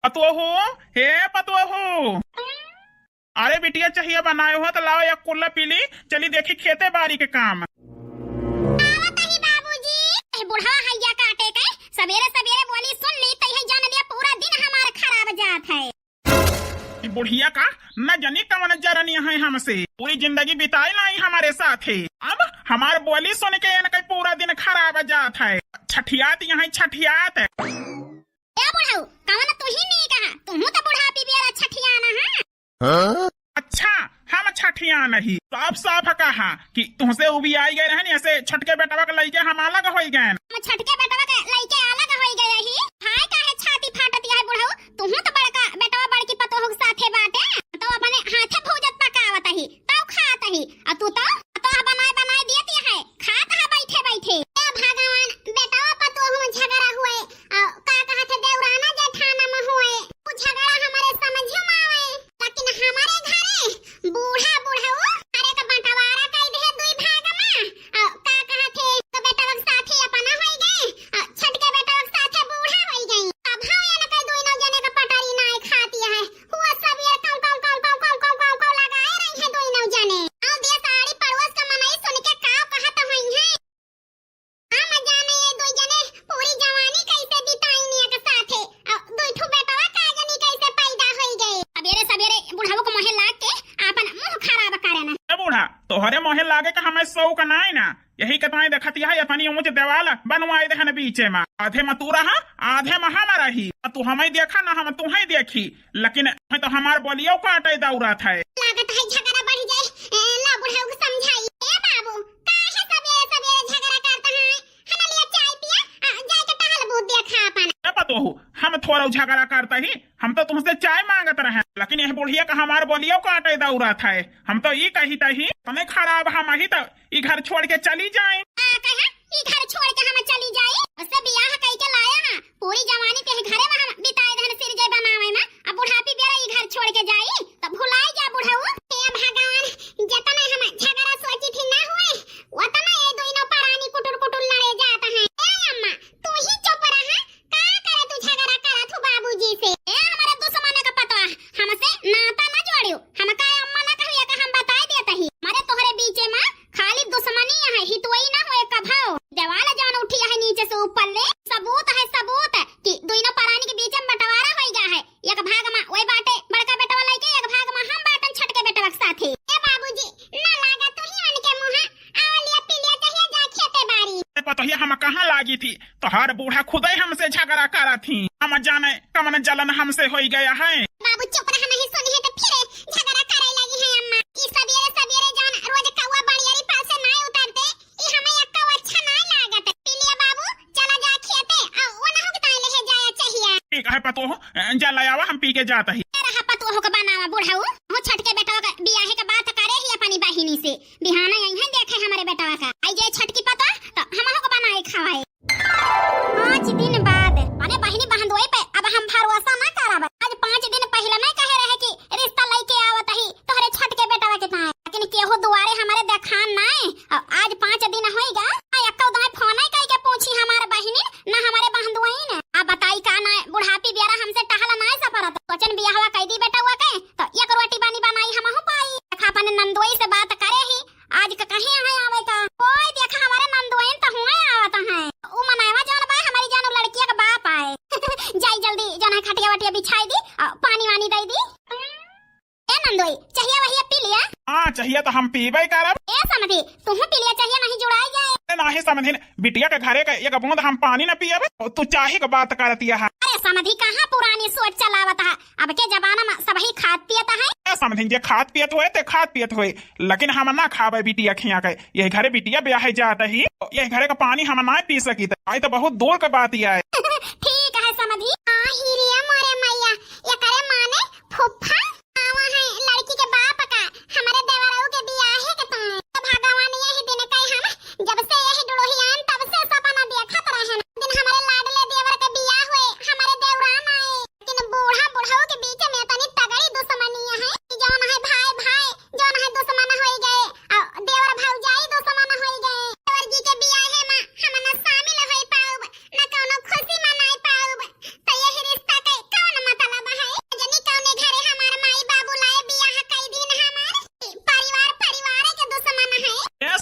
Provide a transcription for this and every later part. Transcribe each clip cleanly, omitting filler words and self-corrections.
पतोहू, हे पतोहू। अरे बिटिया चाहिए बनाए हो तो लाओ एक कुल्ला पीली। चली देखी खेते बाड़ी के काम। बाबूजी बुढ़ा हैया काटे के सवेरे सवेरे बोली सुन ली तई है जान लिया पूरा दिन हमारा खराब जात है। बुढ़िया का न जानी कवन जरनी है हमसे, पूरी जिंदगी बिताई लाई हमारे साथ है। अब हमारे बोली सुन के इनका पूरा दिन खराब जात है। छठियात यहाँ छठियात है। बुढ़ाऊ कवन तू ही नहीं कहा तुम तो बुढ़ापी बेरा छठियाना है। अच्छा हम छठिया नहीं, साफ साफ कहा कि तुमसे उभी आई गए रहनी ऐसे छटके बेटवा के लइके हम अलग हो गए। हम छटके बेटवा के लइके अलग हो गए ही हाय काहे छाती फाटत है बुढ़ाऊ। तुम तो बड़का बेटवा बड़की पतोह के साथे बाटे तो अपने हाथे भूजत पकावत ही तो खात ही और तू तो बनाए बनाए देती है खात है बैठे बैठे। भगवान बेटवा पतोह में झगड़ा हुए का कहत देवराना जेठाना में हुए झगड़ा हमारे समझ में आवे लेकिन हमारे घरे बूढ़ा बुढ़ाऊ अरे का बंटवारा कर दे दुई भाग में का कहथे तो बेटवा के साथे अपना होई गए छटके बेटवा के साथे बूढ़ा होई गई। अब हां ये न कह दुई नौ जने का पटारी नाय खाती है हुआ सब ये कौ लगाए रही है दुई नौ जने औ दे साड़ी पड़ोस का मनाई सुन के का कहत होई है। हम जाने ये दुई जने पूरी जवानी कैसे बिताई निया के साथे दुई ठू बेटवा का जनी कैसे पैदा होई गए। सवेरे सवेरे बुढ़ाऊ को मोहे लाग के अपन मुंह खराब करे ना। बूढ़ा तोहरे मोहे लागे का हमें सौ का नाई ना, यही कतवाई देखती है अपनी ऊंच देवाल बनवाई देहन बीचे में। आधे में तू रहा आधे में हम रही। तू हमें देखा ना हम तुम्हें देखी, लेकिन तो हमार बोलियो काटे दौरा था। लागत है झगड़ा बढ़ जाए ना बुढ़ाऊ को समझाई। ए बाबू काहे सवेरे सवेरे झगड़ा करता है हम लिया चाय पिया जाए के टहल बूत देखा अपन। पतोहू हम थोड़ा झगड़ा करता ही, हम तो तुमसे चाय मांगत रहे, लेकिन यह बुढ़िया का हमार बोलियो काटे दौरा था। हम तो ये कही तही तुम्हें खराब हम ही तो ये घर छोड़ के चली जाए। ये घर छोड़ के हम चली जाए उससे बियाह कई के लाया हां पूरी जवानी ते घरे में हम बिताए धन सिर जे बनावे में अब बुढ़ापी बेरा ये घर छोड़ के जाई तो भुलाई जा बुढ़ाऊ। हे भगवान जतना हम झगड़ा सोची थी ना हुए उतना ये दोई नो परानी कुटुर कुटुर लड़े जाता है। ए अम्मा तू ही चुप रहा का करे तू झगड़ा करा थू बाबूजी से। ए हमारे दुश्मन का पतवा हमसे नाता ना जोड़ियो हम का अम्मा ना कहिया का हम बता देता ही मारे तोहरे बीच में खाली दुश्मनी है हितोई ना होए कभाओ देवाल जान उठी है नीचे से ऊपर ले सबूत कि दोनों परानी के बीच में बंटवारा हो गया है। एक भाग में ओए बाटे बड़का बेटवा लेके एक भाग में हम बाटन छटके बेटवा के साथे। ए बाबूजी ना लागा तू ही उनके मुंह आवलिया पीलिया चाहिए जा खेते बाड़ी। पतोहिया हम कहाँ लागी थी, तो हर बूढ़ा खुद ही हमसे झगड़ा करा थी। हम जाने कमन जलन हमसे हो गया है। बाबू चुप रहा नहीं सुनी है तो फिर झगड़ा करे लगी है अम्मा। ई सवेरे सवेरे जान रोज कौवा बड़ियारी पास से नहीं उतरते ई हमें एक कौवा अच्छा नहीं लागत। पीलिया बाबू चला जा खेते वो ना हो के ताले है जाया चाहिए। ठीक है पतोह जा ले आवा हम पी के जाता ही। रहा पतोह का बनावा बुढ़ाऊ हो छटके बेटवा का बियाह के बात करे ही अपनी बहिनी से बिहाना यहीं देखे हमारे बेटवा का आई जे छटकी पता तो हम हो बनाए खावाए। 5 दिन बाद माने बहिनी बहनोई पे अब हम भरोसा ना करब। आज 5 दिन पहले नहीं कहे रहे कि रिश्ता लेके आवत ही तोहरे छटके बेटवा के ता लेकिन केहू दुआरे हमारे देखान नहीं। आज 5 दिन होइगा एक दो फोन ही कह के पूछी हमारे बहिनी ना हमारे बहनोई ने अब बताई का ना बुढ़ापी बेरा हमसे टहला नहीं सफरत वचन बियाहवा कह दी बेटा हुआ के तो एक रोटी पानी बनाई हम हो पाई अपन नंदोई से बात करे ही आज का कहीं है आवे का कोई देखा हमारे नंदोई तो हुए आवत है उ मनावा जान बा हमारी जानो लड़की का बाप आए जाई जल्दी जाना खटिया वटिया बिछाई दी पानी वानी दे दी। ए नंदोई चाहिए वही पी लिया। हां चाहिए तो हम पीबे करब। ए समझी तू पी लिया चाहिए नहीं जुड़ाई जाए नहीं समझी बिटिया के घरे का एक बूंद हम पानी न पियब तू चाहे के बात करती है। अरे समझी कहां पुरानी सोच चलावत है अब के जमाना में सब ही खात पियत है। समझी जे खात पियत हुए ते खात पियत हुए लेकिन हम ना खावे बिटिया खिया के यही घरे बिटिया ब्याह जात ही यही घरे का पानी हम ना पी सकी आई तो बहुत दूर के बात ही है। ठीक है समझी हिरिया मोरे मैया ये करे माने फुफ्फा आवा है लड़की के बाप का हमारे देवराऊ के बियाह के ता भगवान यही दिन कहे हम जब से यही डुड़ोहियान तब से सपना देखत रहे दिन हमारे लाडले देवर के बियाह हुए हमारे देवरान आए लेकिन बूढ़ा बुढ़ाऊ के बीच में तनी तगड़ी दुश्मनी है जौन है भाई भाई जौन है दुश्मन हो गए देवर भौजाई दुश्मन हो गए देवर जी के बियाह में हम न शामिल हो पाऊ न कोनो खुशी मनाई पाऊ तो यही रिश्ता के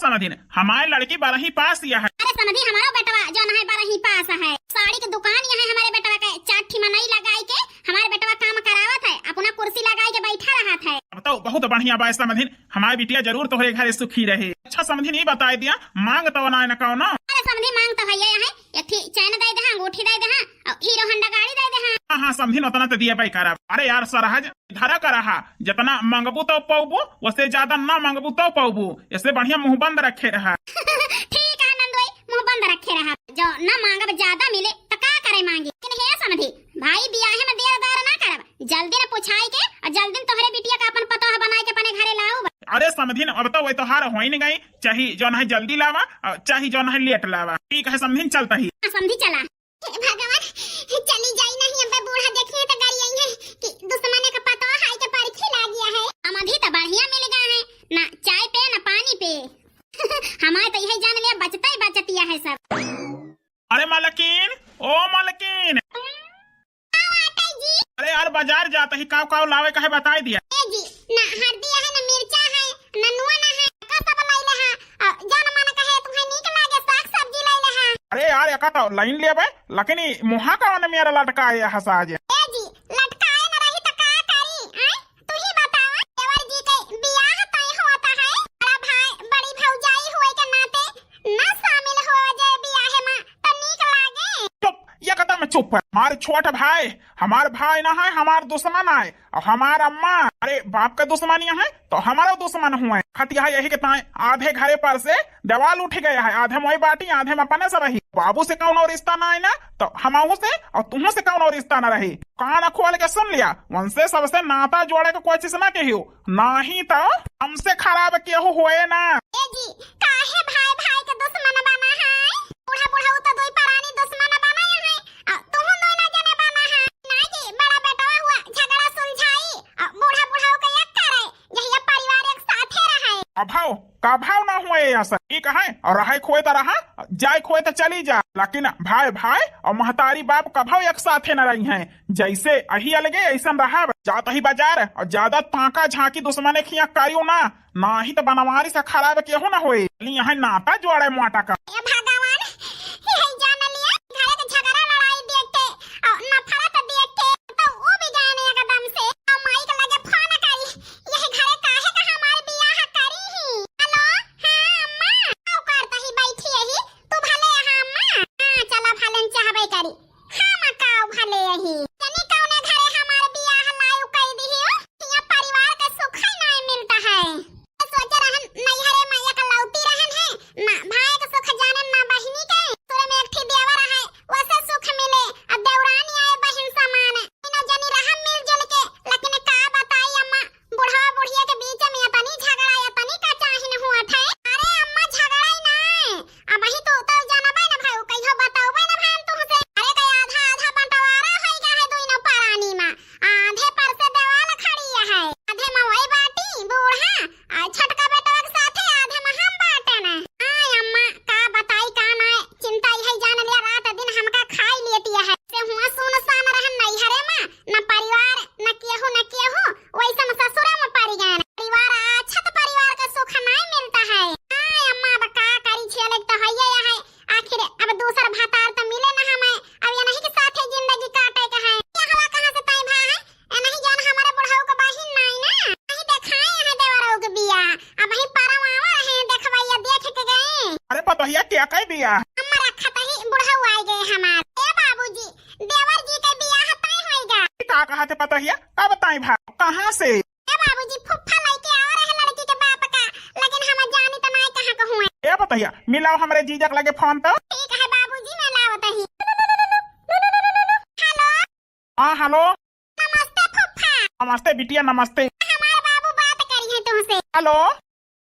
समझिन हमारे लड़की 12वीं पास किया है। अरे समझी हमारा बेटवा जो है 12वीं पास है। साड़ी की दुकान यहाँ हमारे बेटवा के चाठी मनई लगाई के हमारे बेटवा काम करावत है, अपना कुर्सी लगाई के बैठा रहा है। अब तो बहुत बढ़िया बात समझिन, हमारी बिटिया जरूर तोहरे घर सुखी रहे। अच्छा समझिन ये बता दिया मांग तो ना कौन। अरे समझी मांग तो भैया है, एक थी चैन दे दे, अंगूठी दे दे और हीरो होंडा गाड़ी दे दे। हाँ समझिन उतना तो दिया भाई करा। अरे यार सरहज धरा करा, जितना मंगबू तो पाबू, उससे ज्यादा ना मंगबू तो पाबू। इससे बढ़िया मुंह बंद रखे रहा। ठीक है नंदोई, मुंह बंद रखे रहा। जो न मांगब ज्यादा मिले तो का करे मांगी। लेकिन हे समझी भाई बियाह में देरदार ना करब, जल्दी न पूछाई के और जल्दी तोहरे बिटिया का अपन पतोह बनाई के अपने घरे लाऊ। अरे समझिन अब तो वही तो हार हो ही नहीं गई, चाहे जो है जल्दी लावा और चाहे जो है लेट लावा। ठीक है समझिन चलता ही। समझी चला। भगवान चली जाई नहीं, अब बूढ़ा देखिए तो गाड़ी आई है कि दुश्मने का पतोह हाई के परीक्षे ला गया है। अमधी तो बढ़िया मिल गया है, ना चाय पे ना पानी पे। हमारे तो यही जान लिया बचता ही बचतिया है सब। अरे मालकिन, ओ मालकिन। अरे यार बाजार जाता ही काव लावे का है बताई दिया। ए जी ना हल्दी है ना मिर्चा है ना नुआ ना है, का सब लाइले है। जान मन कहे तुम्हें नीक लागे साग सब्जी लाइले है। अरे यार एका तो लाइन लेबे, लेकिन मुहा का ने मेरा लटका है हसाज। ए जी लटकाए ना रही तो का करी आय तू ही बतावा। देवर जी के बियाह तय होता है, बड़ा भाई बड़ी भौजाई होए के नाते ना शामिल हो जाए बियाह में तो नीक लागे। चुप, ये कता में चुप है। हमारे छोटा भाई हमार भाई ना है, हमार दुश्मन है। और हमार अम्मा अरे बाप का दुश्मनिया है तो हमारा दुश्मन हुए। खतिया यही के ताए आधे घरे पर से दीवाल उठ गया है, आधे मोई बाटी आधे में अपने से रही। बाबू से कौन और रिश्ता ना है ना तो हमाऊ से और तुम से कौन और रिश्ता ना रही। कान खोल के सुन लिया, उनसे सबसे नाता जोड़े को कोई चीज ना कहियो, ना ही तो हमसे खराब केहू हुए ना। ए जी काहे भाई भाई के दुश्मन बना है, बूढ़ा बूढ़ा तो दोई परानी दुश्मन बना है और तुम दोई ना जने बना है। ना जी बड़ा बेटा हुआ झगड़ा सुलझाई और बूढ़ा बूढ़ा के एक करे यही परिवार एक साथे रहे। अभाव का भाव ना हुए ऐसा ठीक है। और रहे खोए तो रहा, जाए खोए तो चली जा, लेकिन भाई भाई और महतारी बाप का भाव एक साथे न रही हैं। जैसे अही अलगे ऐसा रहा जाता ही बाजार और ज्यादा ताका झांकी दुश्मने खिया करियो ना ही तो बनवारी से खराब केहू ना होए। यहाँ नाता जोड़े मोटा का। भगवान यही जान लिया घरे के झगड़ा लड़ाई देख के और नफरत देख के तो वो भी जाने एकदम से और माई के लगे फोन करी यही घरे काहे का हमारे बियाह करी ही। हेलो हां अम्मा आओ करता ही बैठी यही तू भले हां अम्मा हां चला भलन चाहबे करी हां मां काओ भले यही तनी कौने घरे हमारे बियाह लायु कई दी हो यहाँ परिवार का सुख ही नहीं मिलता है। सोच रहन नैहरे में एक लौती रहन है ना भाई का सुख जाने ना बहिनी के तोरे में एक ठी देवर है वैसे सुख मिले अब देवरानी आए बहन समान इनो जनी रहा मिलजुल के। लेकिन का बताई अम्मा बुढ़ा बुढ़िया के बीच में तनी झगड़ा या तनी का चाहिन हुआ थे। अरे अम्मा झगड़ा ही नहीं अब ही तो जानबे ना भाई कहियो बताओबे ना भाई तुमसे। अरे का आधा आधा बंटवारा है गए दोनों परानी में, आधे पर से देवाल खड़ी है आधे में वही बाटी बूढ़ा छटका बेटा के साथे आधे में हम बाटे ना। आय अम्मा का बताई का ना चिंता यही जान लिया रात दिन हमका खाई लेती है से हुआ सुनसान रहन नैहरे में न परिवार न केहू वैसे ससुरे में पड़ गए परिवार अच्छा परिवार का सुख नहीं मिलता है। आय अम्मा अब का करी छे लग तो है आखिर अब दूसरा भातार तो मिले ना हमें अब ये नहीं के साथे जिंदगी काटे के है। क्या हवा कहां से तई भा है नहीं जान हमारे बुढ़ाऊ का बहिन नहीं ना नहीं देखाए है देवराऊ के बिया अब ही परवावा है देखवाइया देख के गए। अरे पतोहिया क्या कह दिया अम्मा रखा ही बुढ़ाऊ आ गए हमारे। ए बाबूजी देवर जी के बियाह तय होएगा। का कहा थे पतोहिया का बताई भा कहाँ से। ए बाबूजी फुफ्फा लेके आ रहे लड़की के बाप का, लेकिन हम जानी तो नहीं कहां कहूं। ए पतोहिया मिलाओ हमरे जीजक लगे फोन तो। ठीक है बाबूजी मैं लावत ही। हेलो हाँ हेलो नमस्ते फुफ्फा। नमस्ते बिटिया नमस्ते। हमारे बाबू बात करी है तुमसे। हेलो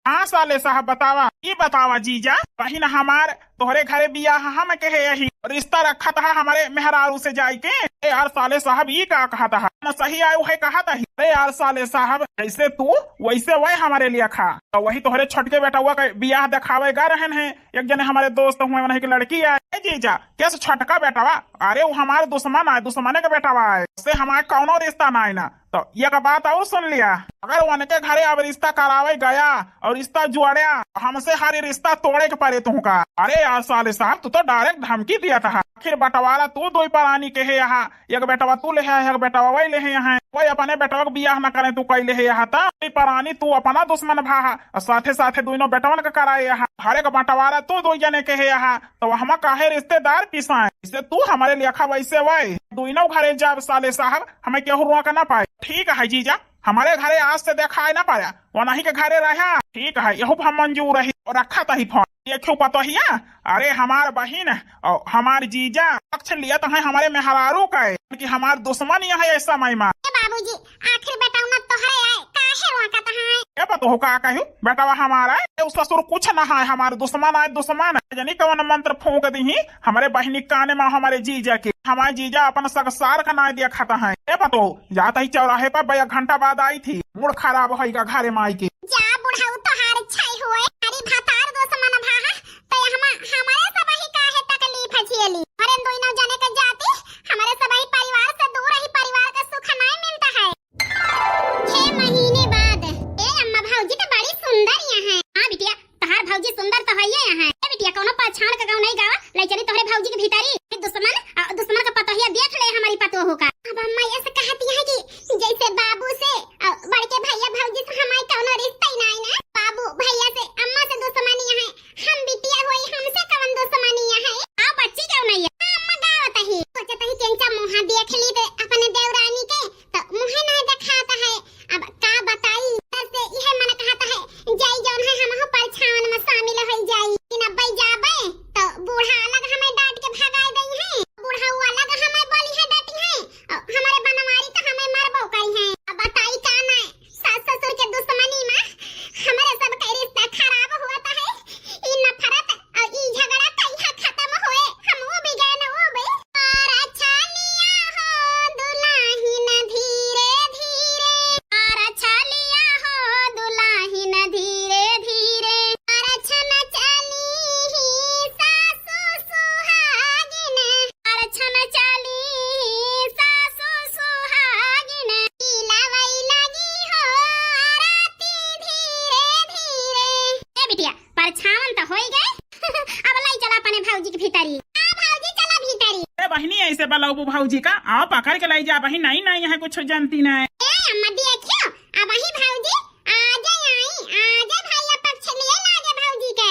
हाँ साले साहब बतावा ये बतावा जीजा बहिन हमार तोहरे घरे बियाह हम कहे यही रिश्ता रखा था हमारे मेहरारू से जाए के। यार साले साहब ये का कहा था न सही आयु है कहा था। अरे यार साले साहब जैसे तू वैसे वही हमारे लिए खा तो वही तोहरे छटके बेटा हुआ बियाह दिखावे गा रहन है। एक जने हमारे दोस्त हुए वही की लड़की है जीजा कैसे छटका बेटा वा अरे वो हमारे दुश्मन है दुश्मने का बेटा वा है उससे हमारे कौनो रिश्ता ना है ना तो ये का बात और सुन लिया। अगर उनके घरे अब रिश्ता करावे गया और रिश्ता जोड़या, हमसे हर रिश्ता तोड़े के पड़े तुमका। अरे यार साले साहब, तू तो डायरेक्ट धमकी दिया था। आखिर बंटवारा तू दो परानी के है यहाँ, एक बेटवा तू ले है, एक बेटवा वही ले है यहाँ। कोई अपने बेटवा को बियाह न करे तू कैले है यहाँ था। परानी तू अपना दुश्मन भा और साथे साथे दोनों बेटवन का कराए यहाँ। हर एक बंटवारा तू दो जने के है यहाँ, तो हम काहे रिश्तेदार पिसाए। इसे तू हमारे लेखा वैसे वही दोनों घरे जब साले साहब हमें केहू रुआ का ना पाए। ठीक है जीजा, हमारे घरे आज से देखा है ना पाया, वो नहीं के घरे रहा। ठीक है, यहू हम मंजूर रही और रखा था ही फोन। ये क्यों पता ही है? अरे हमार बहन और हमार जीजा पक्ष लिया तो है हमारे मेहरारू का है कि हमार दुश्मन यहाँ है ऐसा महिमा। बाबूजी आखिर बेटा उन तो है काहे रुआ का है? ये पता हो का कहूँ बेटा हमारा है, उसका सुर कुछ ना है, हमारे दुश्मन आए दुश्मन यानी कौन मंत्र फूंक दी हमारे बहनी काने में हमारे जीजा के। हमारे जीजा अपन सगसार का ना दिया खाता है। ये पता जाता ही चौराहे पर 1 घंटा बाद आई थी, मूड खराब होगा घरे माई के। जा बुढ़ाऊ तो हार छाई हुए हरी भातार दुश्मन भाहा तो हमारे सबही काहे तकलीफ छियली। अरे दोनों जने के जाती हमारे सबही परिवार से दूर ही परिवार का सुख नहीं मिलता है। 6 महीने बाद ए अम्मा भौजी तो बड़ी सुंदर यहाँ है। हां बिटिया तहार भौजी सुंदर तो है यहाँ। ए बिटिया कोनो पहचान का गाँव नहीं गावा ले चली तोहरे भौजी के भीतरी। दुश्मन का पतोहिया देख ले हमारी पतोहू का। अब अम्मा ऐसे कहती है कि जैसे बाबू से बड़के भैया भौजी से हमारे कोनो रिश्ता ही नहीं ना। बाबू भैया से अम्मा से दुश्मनी है, हम बिटिया होई हमसे कौन दुश्मनी है। आओ बच्ची क्यों नहीं है? अम्मा गावत ही सोचत ही केंचा मुंह देख ली तो अपने देवरानी के तो मुंह नहीं दिखाता है। अब का बताई से यह मन कहता है जाई जौन है हम हो परछावन में शामिल हो जाई कि न बई जाबे तो बूढ़ा अलग हमें डांट के भगाई दई है, बूढ़ा अलग हमें बोली है डांटी है, हमारे बनवारी तो हमें मरबो कई है। अब बताई का ना सास ससुर के दुश्मनी में हमारे सब का रिश्ता खराब होता है। ई नफरत और ई झगड़ा कहीं खत्म होए हम वो भी गए न वो भी। और अच्छा लिया हो दुल्हन धीरे धीरे, और अच्छा लिया हो दुल्हन धीरे धीरे, और अच्छा न चली ही सासू सुहागिन, और अच्छा न चली सासू सुहागिन, लावई लगी हो आरती धीरे धीरे। ए बिटिया परछावन तो होई गए अब लाई चला अपने भौजी के भीतरी। हां भौजी चला भीतरी। ए बहनी ऐसे बलाऊ भौजी का आओ पकड़ के लाई जा बहन। नहीं नहीं यहाँ कुछ जानती ना। ए अम्मा देखियो अब ही भौजी आजे भैया पक्ष लिए लागे भौजी के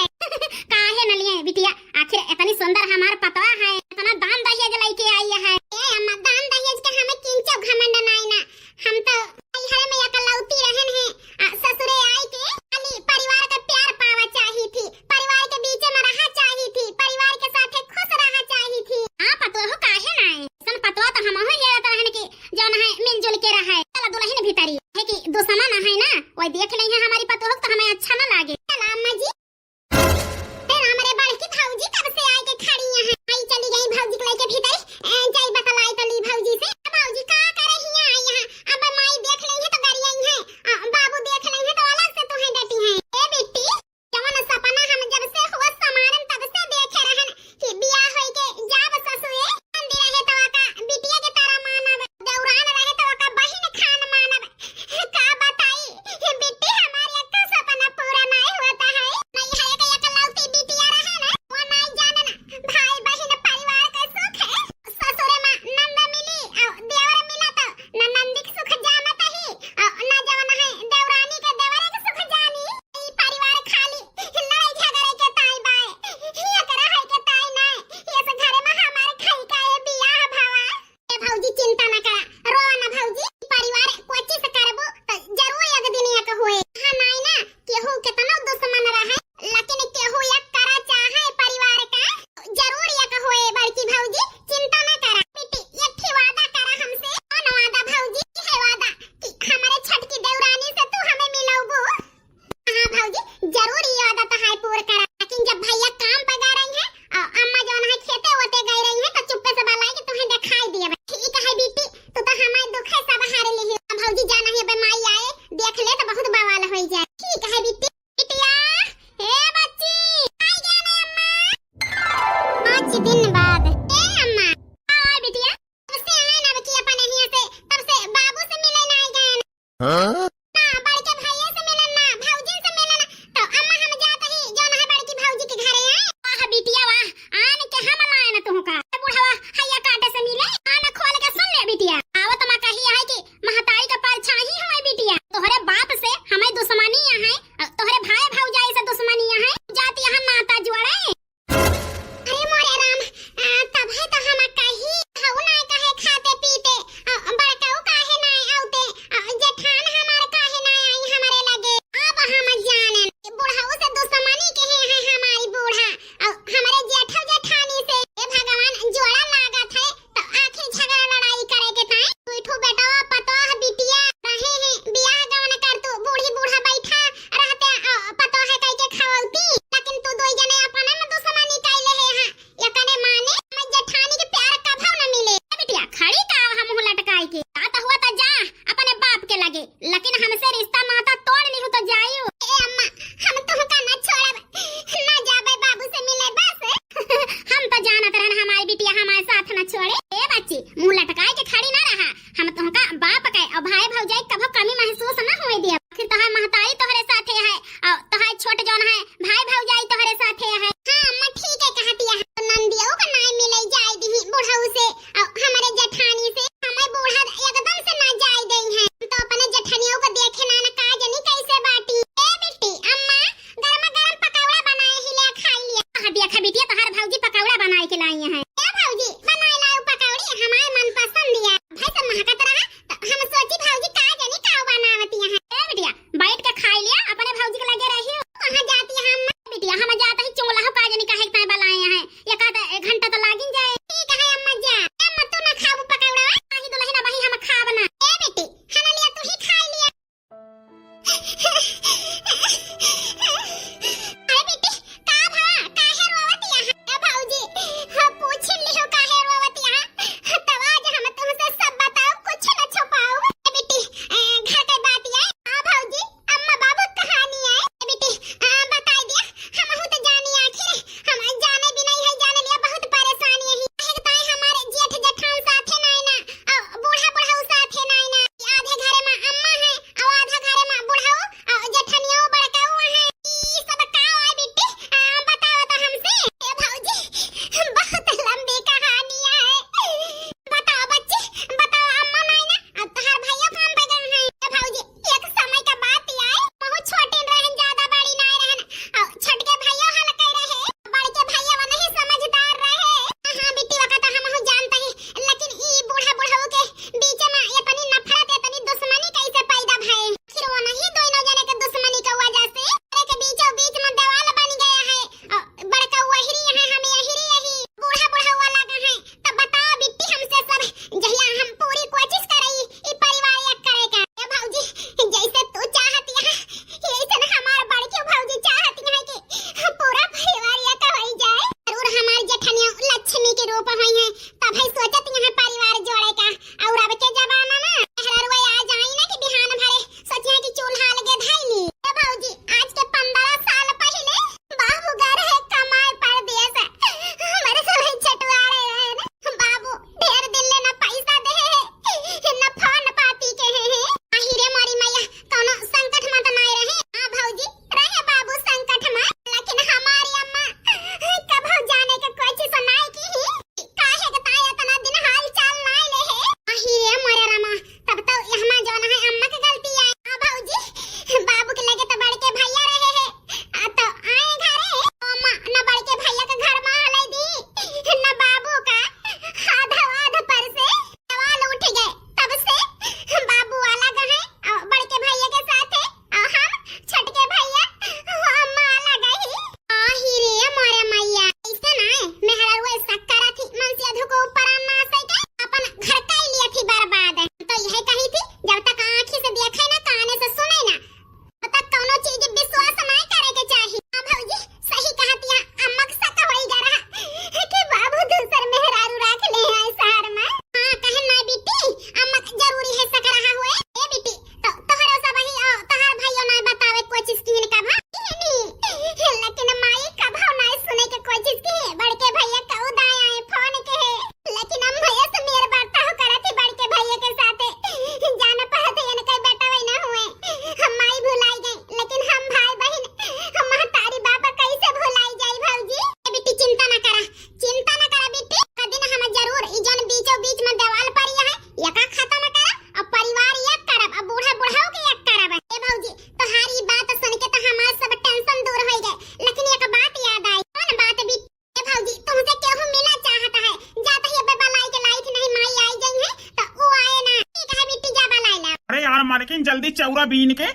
काहे न लिए बिटिया। आखिर इतनी सुंदर हमार पतवा है, इतना दान दहेज लेके आई है। ए अम्मा दान दहेज के हमें किंचो घमंड नहीं ना, हम तो घर में एकलौती रहन है। ससुरे आई के खाली परिवार का प्यार पावा चाही थी, परिवार के बीच में रहा चाही थी, परिवार के साथ खुश रहा चाही थी। हां पतो हो काहे ना सन पतवा तो हम हो ये रहन के जौन है मिलजुल के रहे। चला दुल्हन भीतरी है कि दुश्मन है ना वो देख ले है हमारी पतो तो हमें अच्छा ना लागे। चला अम्मा जी फिर हमारे बड़की भौजी कब से आए के खड़ी है। आई चली गई भौजी के लेके भीतर जाई बतलाई तो ली भौजी से भौजी का करे हिया आई यहां। अब माई देख ले है तो गरियाई है, बाबू देख ले है तो अलग से तुम्हें डटी है। ए बेटी जवन सपना हम जब से हुआ समारन तब से देखे रहन कि बियाह होई के जाब ससुए मंदिर रहे तो का बिटिया के तारा मानब, दौरान रहे तो का बहिन खान मानब। का बताई बेटी हमारी एक सपना पूरा नहीं होता है। नहीं है कि एकलौती बिटिया रहे ना वो नहीं जाने ना भाई बहन परिवार का सुख है। ससुरे में नंद मिली और देवर मिला तो न नंदिक सुख जानत ही और न जवन है देवरानी के देवरे के सुख जानी। ई परिवार खाली लड़ाई झगड़े के ताई बाय ये करे है के ताई नहीं। ये से घरे में हमारे खाई का ये बियाह भावा। ए भौजी चिंता न करा रो न भौजी, परिवार कोची से करबो तो जरूर एक दिन एक होए। हां नहीं ना केहू केतनो दुश्मन रहे लेकिन केहू एक करा चाहे परिवार का जरूर एक होए। बड़की भौजी चिंता न करा बेटी, एक ही वादा करा हमसे। कौन वादा भौजी? है वादा कि हमारे छटकी देवरानी से तू हमें मिलाऊबो। हां भौजी जरूर ये वादा तो है पूरा करा। लेकिन जब भैया काम पे गए रही है और अम्मा जौन है खेते होते गई रही है तो चुप्पे से बुलाई कि तुम्हें दिखाई दिए। ठीक है बेटी तू तो हमारे दुख है सब हारे ली। भौजी जाना है बेमाई आए देख ले तो बहुत बवाल हो जाए। ठीक है बेटी। बिटिया ए बच्ची आई गया ना अम्मा 5 दिन बाद। ए अम्मा आओ बिटिया तब से आए ना बच्ची अपन यहां से तब से बाबू से मिले ना आई गए ना यार मालकिन जल्दी चौरा बीन के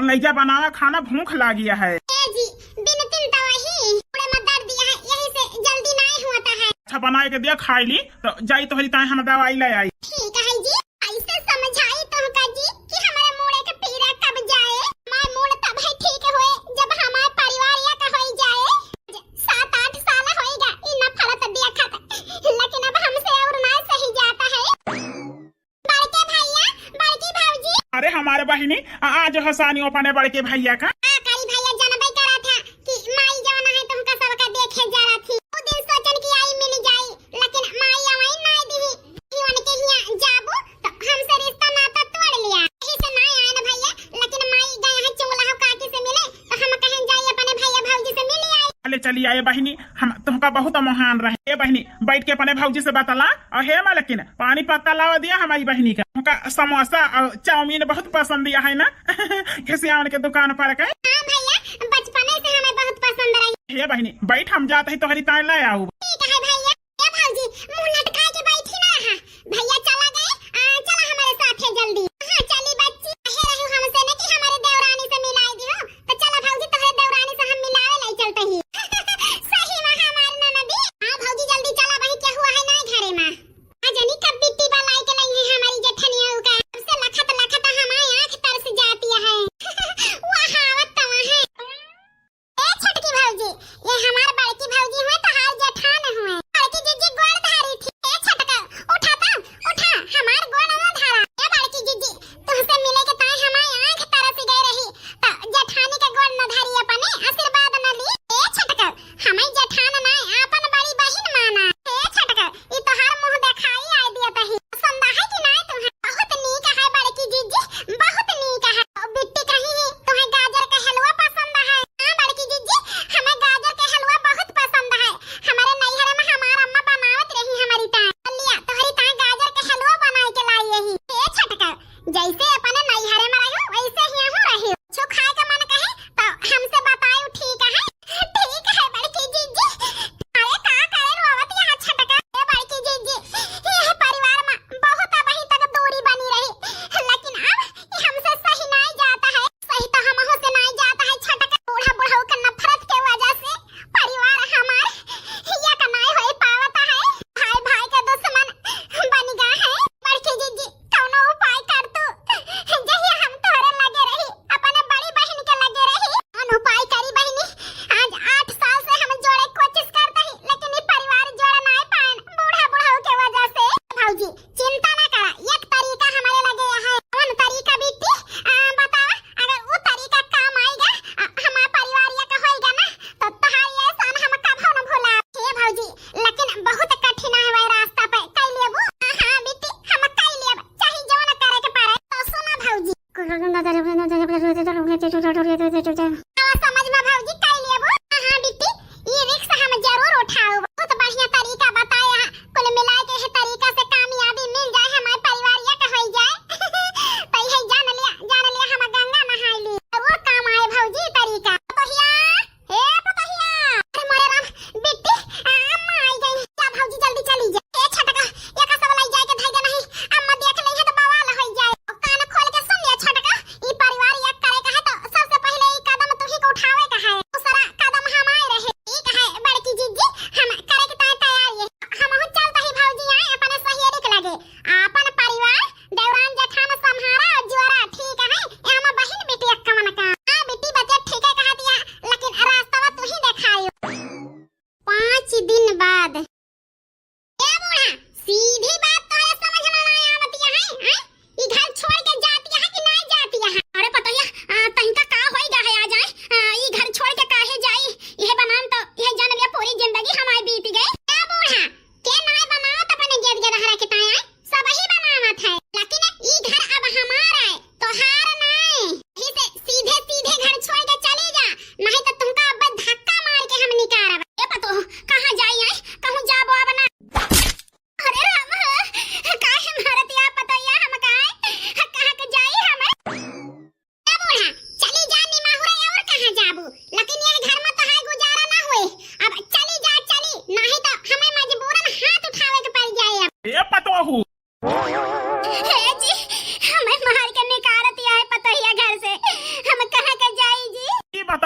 लैजा बनावा खाना भूख लागिया है। जी बिन तिन तो वही पूरे में दर्द दिया है यही से जल्दी नहीं होता है। अच्छा बनाए के दिया खाई ली तो जाई तो हरी ताए हम दवाई ले आई। ठीक है जी ऐसे समझाई तुमका जी कि हमारे मूड़े का पीड़ा कब जाए। हमारे मूड तब है ठीक होए जब हमारे परिवार या का होई जाए। 7-8 साल होएगा इना फलत दिया खाता लेकिन अब हमसे और ना सही जाता है। बड़के भैया बड़की भाऊजी अरे हमारे बहिनी आज हसानी अपने बड़के भैया का करी भैया जनबई करा था कि माई जवाना है तुमका सबका देखे जा रहा थी। वो दिन सोचन की आई मिल जाई लेकिन माई आवाई ना दी जीवन के हिया जाबू तो हमसे रिश्ता नाता तोड़ लिया। यही से नहीं आए ना भैया लेकिन माई गए हैं चुंगला हो काकी से मिले तो हम कहें जाई अपने भैया भौजी से मिल आई। चले चली आए बहिनी हम तुमका बहुत महान रहे। ए बहिनी बैठ के अपने भौजी से बतला और हे मालकिन पानी पत्ता लावा दिया हमारी बहिनी का। उनका समोसा और चाउमीन बहुत पसंद दिया है ना खिसियावन के दुकान पर के। हां भैया बचपने से हमें बहुत पसंद रही। हे बहिनी बैठ हम जाते ही तोहरी ताए ले आऊ। ठीक है भैया ए भौजी मुंह लटका के बैठी ना हां भैया चला गए चला हमारे साथ है जल्दी। हां चली बच्ची कहे रही हमसे ने कि हमारे देवरानी से मिलाई दियो तो चला भौजी तोहरे देवरानी से हम मिलावे ले चलते ही। सही में हमारी ननदी हां भौजी जल्दी चला भाई क्या हुआ है ना घरे में अजनी कब बिट्टी बलाई के नहीं है हमारी जेठनिया का सबसे लखत लखत हमारी आंख तरस जाती है। वहावत तो है ए छोटकी भौजी ये हमार बड़की भौजी हुए तो हार जेठान हुए। बड़की जीजी गोड़ धारी थी ए छटका उठा तो उठा हमार गोड़ ना धारा। ए बड़की जीजी तुमसे मिले के ताई हमारी आंख तरस गई रही तो जेठानी के गोड़ न धारी अपने आशीर्वाद न ली। ए छटका हमें जेठान ना अपन बड़ी बहन माना। ए छटका ई तो हर मुंह दिखाई आई दिया तही पसंद है कि नहीं तुम्हें। बहुत नीक है बड़की जीजी बहुत नीक है। बिट्टी कहीं तुम्हें गाजर का हलवा पसंद है। हां बड़की जीजी हमें गाजर का हलवा बहुत पसंद है। हमारे नैहर में हमार अम्मा बनावत रही हमारी ता लिया तोहरी ता गाजर का हलवा बनाई के लाई यही। ए छटका जैसे अपने नैहर में रहो वैसे ही हो रही जो खाए का मन कहे तो हमसे बताओ ठीक है। ठीक है बड़की जीजी अरे का करे रोवत यहाँ छटका। ए बड़की जीजी यह परिवार में बहुत अभी तक दूरी बनी रही लेकिन अब ये हमसे सही नहीं जाता है। सही तो हम से नहीं जाता है छटका। बूढ़ा बुढ़ऊ के नफरत के वजह से परिवार हमार या का नहीं होई पावता है। भाई भाई का दुश्मन बन गया है। बड़की जीजी कौनो उपाय कर तू जही हम तोरे लगे रही अपने बड़ी बहन के लगे रही कौन उपाय करी बहनी। आज 8 साल से हम जोड़े कोशिश करते ही लेकिन ये परिवार जोड़ नहीं पाए बूढ़ा बुढ़ऊ के वजह से। भौजी चिंता ना करा एक तरीका हमारे लगे है। कौन तरीका बिट्टी बतावा अगर वो तरीका काम आएगा हमारे परिवार या का होएगा ना तो तहार ये सान हम कभो न भूला। हे भौजी लेकिन बहुत कठिन है वही रास्ता पे कई लेबू। हां बिट्टी हम कई लेब चाहे जो न करे के पारे तो सुना भौजी समझ में भौजी कई लेबू। हां बिट्टी ये रिक्शा हम जरूर उठाओ बहुत बढ़िया तरीका बताया कुल मिला के है तरीका से कामयाबी मिल जाए हमारे परिवार या का हो जाए। तो ये जान लिया हम गंगा नहाई ली जरूर काम आए भौजी तरीका। पतोहिया ए पतोहिया अरे मोरे राम बिट्टी अम्मा आई गई जा भौजी जल्दी चली जा। ए छटका ये का सब लाई जाए के धैर्य नहीं अम्मा देख नहीं है तो बवाल हो जाए। कान खोल के सुन लिया छटका ई परिवार या करे का है तो सबसे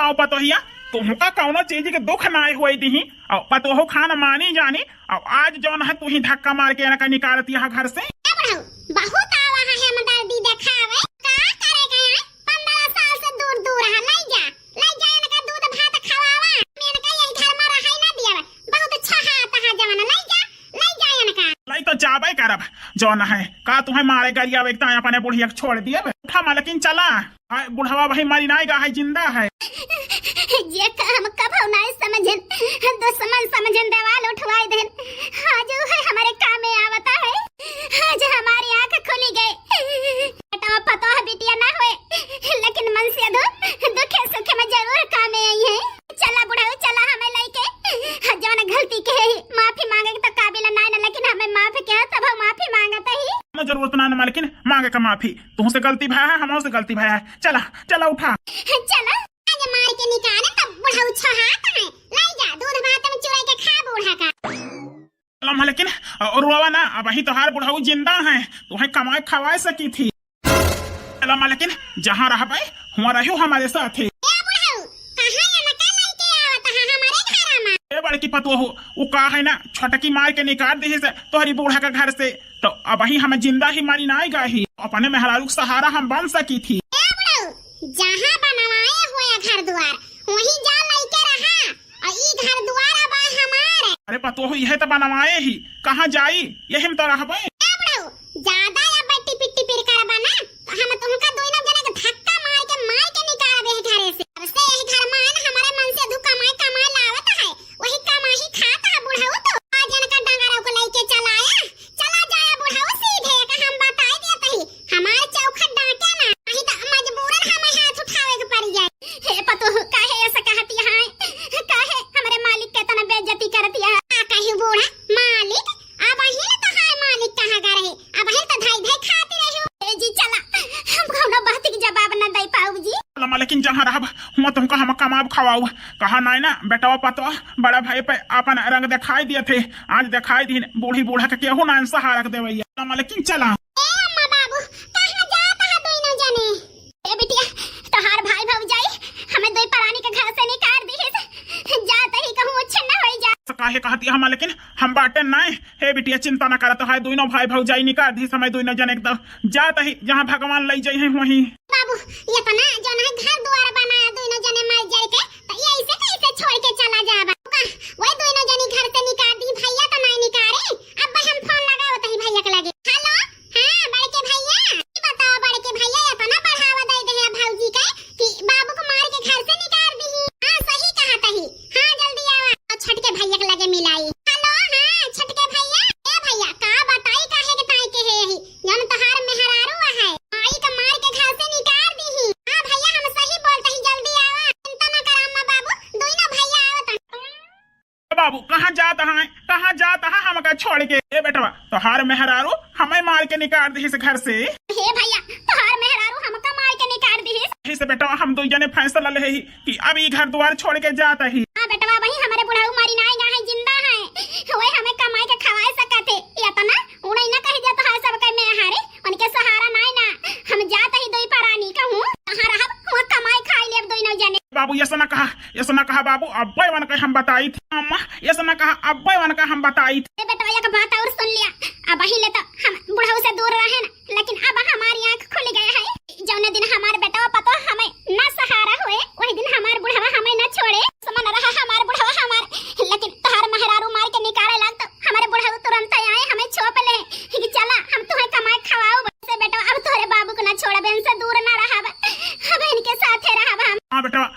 पतोह पतोहिया तुमका कौनो चीज के दुख ना हुई दी और पतोह खान मानी जानी और आज जौन है तू ही धक्का मार के इनका निकालती है घर से। बहुत आवा है हमदर्दी देखावे का करेगा है 15 साल से दूर दूर है ले जा इनका दूध भात खवावा इनका यही घर में रहे ना दिया बहुत अच्छा हाथ है जवाना ले जा इनका लाई तो जाबे करब जौन है का तुम्हें मारे गरिया व्यक्ता अपने बुढ़िया छोड़ दिए उठा मा लेकिन चला बुढ़वा भाई मारी नायगा है जिंदा है ये काम कब नहीं समझन दुश्मन समझन देवाल उठवाई देन आज है हमारे काम में आवता है आज हमारी आंख खुली गई बेटा पता है बिटिया ना हुए लेकिन मन से दुखे सुखे में जरूर काम में आई है। चला बुढ़ाऊ चला हमें लेके जौन गलती के माफी मांगे तो काबिल ना लेकिन हमें माफ किया तब हम माफी मांगता ही न जरूरत ना मालकिन मांगे का माफी तुमसे गलती भाई है हमसे गलती भाई है चला उठा चला आज मार के निकाले तब बुढ़ाऊ छहाता है ले जा दूध भात में चुरा के खा बूढ़ा का लेकिन और रोवा ना अब ही तोहार बुढ़ाऊ जिंदा है तुम्हें कमाए खवाए सकी थी चला लेकिन जहाँ रह पाए हुआ रहो हमारे साथ बड़की पतो हो वो का है ना छोटकी मार के निकाल दी से तोहरी बूढ़ा का घर से तो अब ही हमें जिंदा ही मारी ना गाही अपने मेहरारू सहारा हम बन सकी थी। जहाँ बनवाए हुए घर द्वार वहीं जा लइके रहा और ई घर द्वार अब हमारे अरे पतो हो यह तो बनवाए ही कहाँ जाई यही तो रहबे ज्यादा या बट्टी पिट्टी पिर कर बना तो हम तुमका दोनों जने के धक्का मार के निकाल दे घरे से अब से यही घर में हमारे मन से धुका कमाई लावत है वही कमाई खाता है बुढ़ाऊ तो आज इनका डंगरों को लेके चला जाया बुढ़ाऊ सीधे का हम बताई देते ही हमारे चौखट डांटे ना नहीं तो मजबूरन हमें हाथ उठावे के पड़ जाए। हे पतो काहे ऐसा कहती है काहे हमारे मालिक के तना बेइज्जती करती है कहीं बूढ़ा मालिक अब ही तो हाय मालिक कहां गा रहे अब ही तो धाई धाई खाती रही हो जी चला हम कोनो बात के जवाब न दे पाऊ जी लेकिन जहाँ रहब हुआ तुमका हम कमाब खवाऊ कहा नहीं ना बेटा पतो बड़ा भाई पे अपन रंग दिखाई दिए थे आज दिखाई दी बूढ़ी बूढ़ा के केहू ना सहारा दे लेकिन चला बाबू कहां जाता है दोनों जने ए बिटिया तोहार भाई भौजाई हमें दो परानी के घर से निकाल दी है जाता ही कहूं अच्छा न होई जा काहे कहती हम लेकिन हम बाटे नहीं हे बिटिया चिंता न करत है दोनों भाई भौजाई निकाल दी समय दोनों जने एकदम जाता ही जहाँ भगवान ले जाई है वहीं बाबू ये तो ना जो ना घर द्वार बनाया दोनों जने मर जाए के तो ये ऐसे कैसे छोड़ के चला जाबा वही दोनों जने घर से निकाल दी भैया तो नहीं निकाले अब हम फोन लगाओ तो ही भैया के लगे हेलो हां बड़के भैया बताओ बड़के भैया ये तो ना बढ़ावा दे दे भौजी के कि बाबू को मार के घर से निकाल दी हां सही कहा तही हां जल्दी आवा छटके भैया के लगे मिलाई हेलो हां छटके भैया ए भैया का बताई काहे के ताई के है जन तहार मेहरारू है आई का मार के घर से निकाल दी हां भैया हम सही बोलते ही जल्दी आवा चिंता न कर अम्मा बाबू दोनों भैया आवत बाबू कहाँ जाता है हमका छोड़ के ए बेटवा तोहार मेहरारू हमें मार के निकाल दी घर से हे भैया तोहार मेहरारू हमका मार के निकाल दी से बेटवा हम दो जने फैसला ले ही कि अब ये घर द्वार छोड़ के जाता ही हां बेटवा वही हमारे बुढ़ाऊ मारी ना आएगा है जिंदा है ओए हमें कमाई के खवाए सकते या तो ना उड़े ना कह जाता है सब के में हारे उनके सहारा ना हम जाता ही दो परानी कहूं कहां रहब हुआ कमाई खाई लेब दोनों जने बाबू ये ना कहा बाबू अब्बे वन का हम बताई थी अम्मा ये ना कहा अब्बे वन का हम बताई थी बेटा एक बात और सुन लिया अब ही ले तो हम बुढ़ाऊ से दूर रहे ना